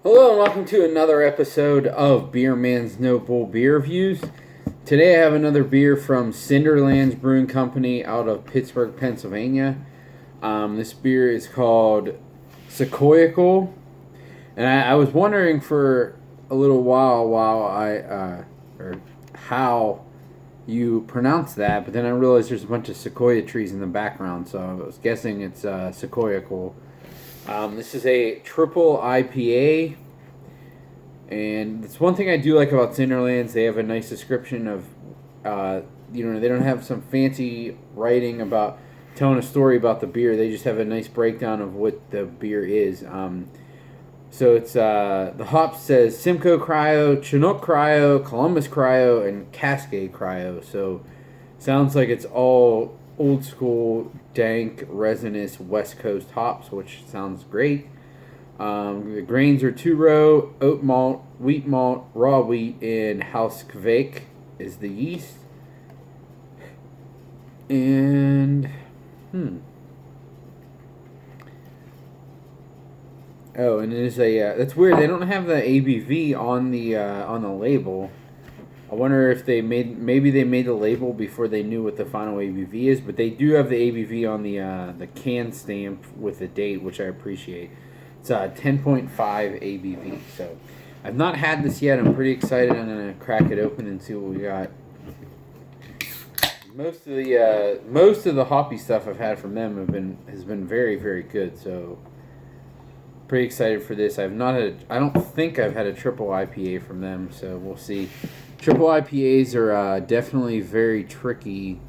Hello and welcome to another episode of Beer Man's No Bull Beer Reviews. Today I have another beer from Cinderlands Brewing Company out of Pittsburgh, Pennsylvania. This beer is called Sequoical, and I was wondering for a little while or how you pronounce that, but then I realized there's a bunch of sequoia trees in the background, so I was guessing it's Sequoical. This is a triple IPA, and it's one thing I do like about Cinderlands. They have a nice description of, they don't have some fancy writing about telling a story about the beer. They just have a nice breakdown of what the beer is. So it's the hop says Simcoe Cryo, Chinook Cryo, Columbus Cryo, and Cascade Cryo. So sounds like it's all old school, dank, resinous West Coast hops, which sounds great. The grains are 2-row, oat malt, wheat malt, raw wheat, and house kveik is the yeast. And oh, and it is a that's weird. They don't have the ABV on the label. I wonder if maybe they made the label before they knew what the final ABV is, but they do have the ABV on the can stamp with the date, which I appreciate. It's 10.5 ABV. So I've not had this yet. I'm pretty excited. I'm gonna crack it open and see what we got. Most of the hoppy stuff I've had from them has been very, very good. So pretty excited for this. I don't think I've had a triple IPA from them, so we'll see. Triple IPAs are definitely very tricky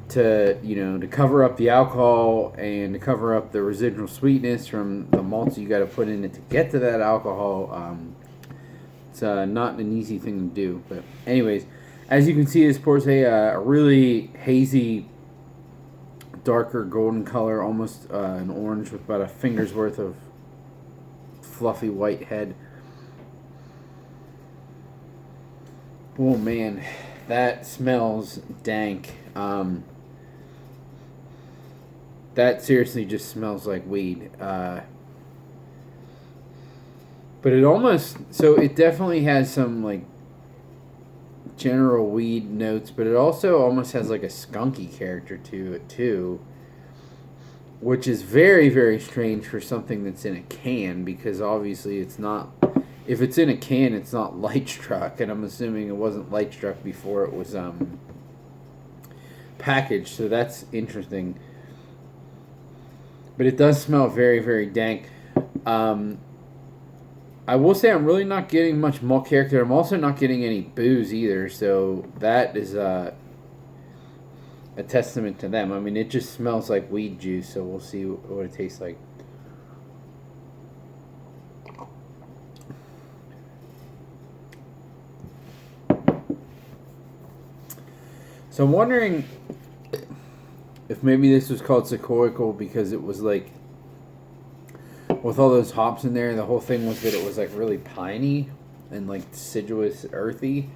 to cover up the alcohol and to cover up the residual sweetness from the malts you got to put in it to get to that alcohol. It's not an easy thing to do, but anyways, as you can see, this pours a really hazy, darker golden color, almost an orange with about a finger's worth of fluffy white head. Oh man, that smells dank. That seriously just smells like weed. But it definitely has some like general weed notes, but it also almost has like a skunky character to it too, which is very, very strange for something that's in a can, because obviously it's not. If it's in a can, it's not light struck, and I'm assuming it wasn't light struck before it was packaged, so that's interesting. But it does smell very, very dank. I will say I'm really not getting much malt character. I'm also not getting any booze either, so that is a testament to them. I mean, it just smells like weed juice, so we'll see what it tastes like. So I'm wondering if maybe this was called Sequoical because it was like, with all those hops in there, the whole thing was that it was like really piney and like deciduous, earthy.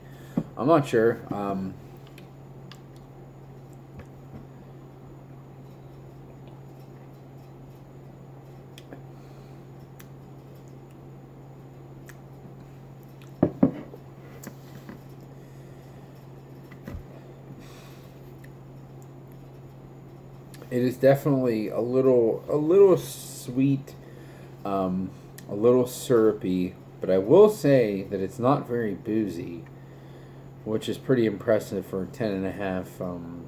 I'm not sure. It is definitely a little sweet, a little syrupy, but I will say that it's not very boozy, which is pretty impressive for a 10.5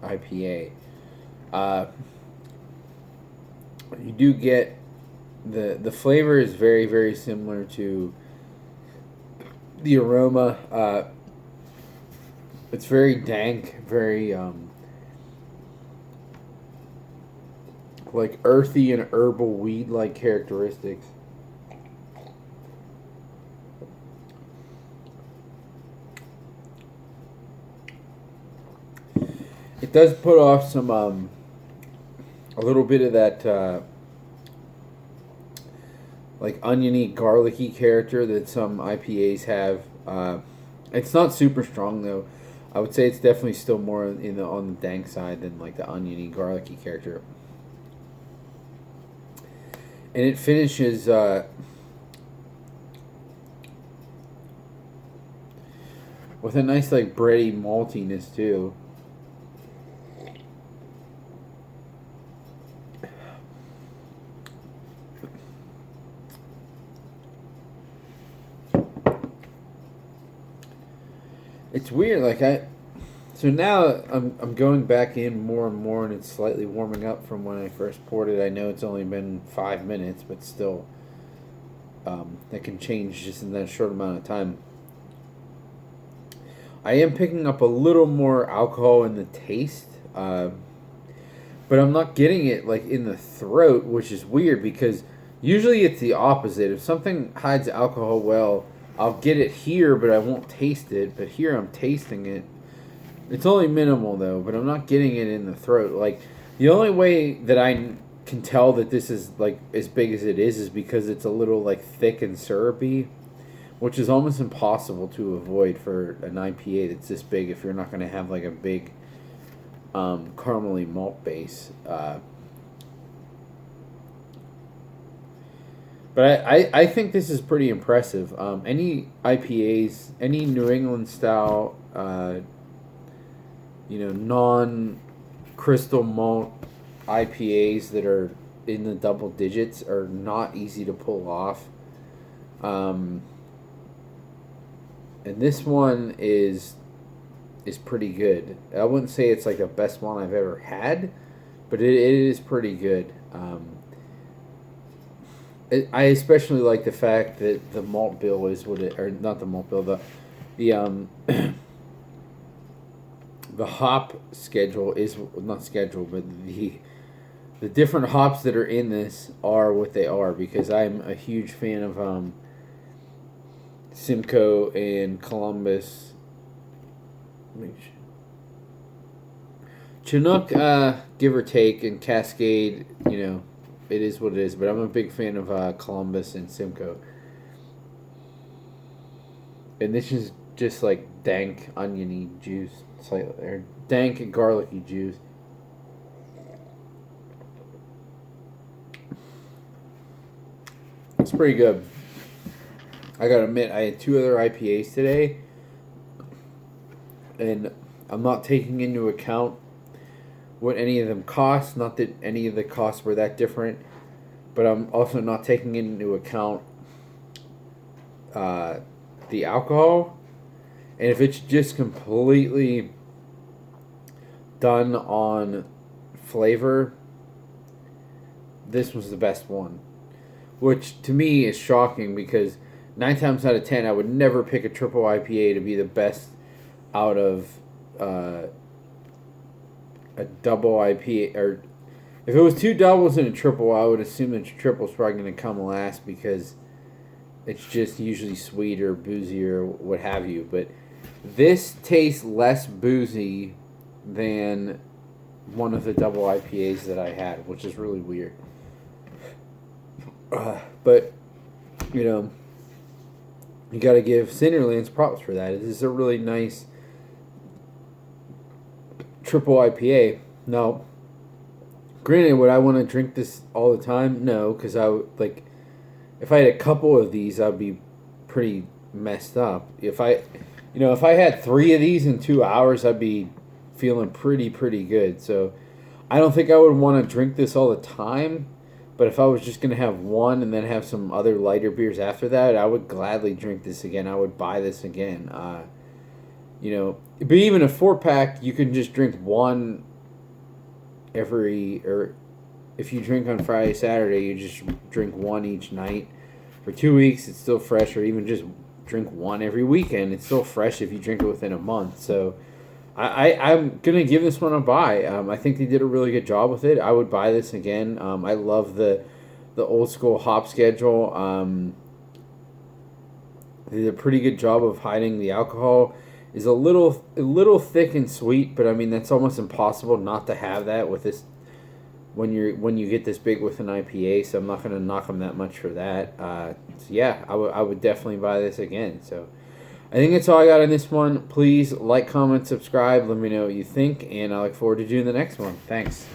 IPA. You do get the flavor is very, very similar to the aroma. It's very dank, very like earthy and herbal weed-like characteristics. It does put off some a little bit of that like oniony, garlicky character that some IPAs have. It's not super strong though. I would say it's definitely still more on the dank side than like the oniony, garlicky character. And it finishes with a nice like bready maltiness too. It's weird, so now I'm going back in more and more, and it's slightly warming up from when I first poured it. I know it's only been 5 minutes, but still, that can change just in that short amount of time. I am picking up a little more alcohol in the taste, but I'm not getting it like in the throat, which is weird because usually it's the opposite. If something hides alcohol well, I'll get it here, but I won't taste it. But here I'm tasting it. It's only minimal though, but I'm not getting it in the throat. Like the only way that I can tell that this is like as big as it is because it's a little like thick and syrupy, which is almost impossible to avoid for an IPA that's this big if you're not going to have like a big caramely malt base. But I think this is pretty impressive. Any IPAs, any New England style, non-crystal malt IPAs that are in the double digits are not easy to pull off. And this one is pretty good. I wouldn't say it's like the best one I've ever had, but it is pretty good. I especially like the fact that the malt bill is what it, or not the malt bill, the the hop schedule is not schedule, but the different hops that are in this are what they are because I'm a huge fan of Simcoe and Columbus. Chinook, give or take, and Cascade, it is what it is, but I'm a big fan of Columbus and Simcoe. And this is just like dank oniony juice, slightly, or dank and garlicky juice. It's pretty good. I gotta admit, I had 2 other IPAs today, and I'm not taking into account what any of them cost. Not that any of the costs were that different, but I'm also not taking into account the alcohol. And if it's just completely done on flavor, this was the best one. Which to me is shocking because 9 times out of 10 I would never pick a triple IPA to be the best out of a double IPA, or if it was 2 doubles and a triple, I would assume that triple's probably going to come last because it's just usually sweet or boozy or what have you. But this tastes less boozy than one of the double IPAs that I had, which is really weird. But you got to give Cinderlands props for that. This is a really nice triple IPA. Now, granted, would I want to drink this all the time? No, because I would if I had a couple of these, I'd be pretty messed up. If I had 3 of these in 2 hours, I'd be feeling pretty good. So, I don't think I would want to drink this all the time. But if I was just going to have one and then have some other lighter beers after that, I would gladly drink this again. I would buy this again. But even a 4-pack, you can just drink one or if you drink on Friday, Saturday, you just drink one each night. For 2 weeks, it's still fresh, or even just drink one every weekend. It's still fresh if you drink it within a month. So I'm going to give this one a buy. I think they did a really good job with it. I would buy this again. I love the old school hop schedule. They did a pretty good job of hiding the alcohol. Is a little thick and sweet, but I mean that's almost impossible not to have that with this when you get this big with an IPA. So I'm not going to knock them that much for that. So yeah, I would definitely buy this again. So I think that's all I got on this one. Please like, comment, subscribe. Let me know what you think, and I look forward to doing the next one. Thanks.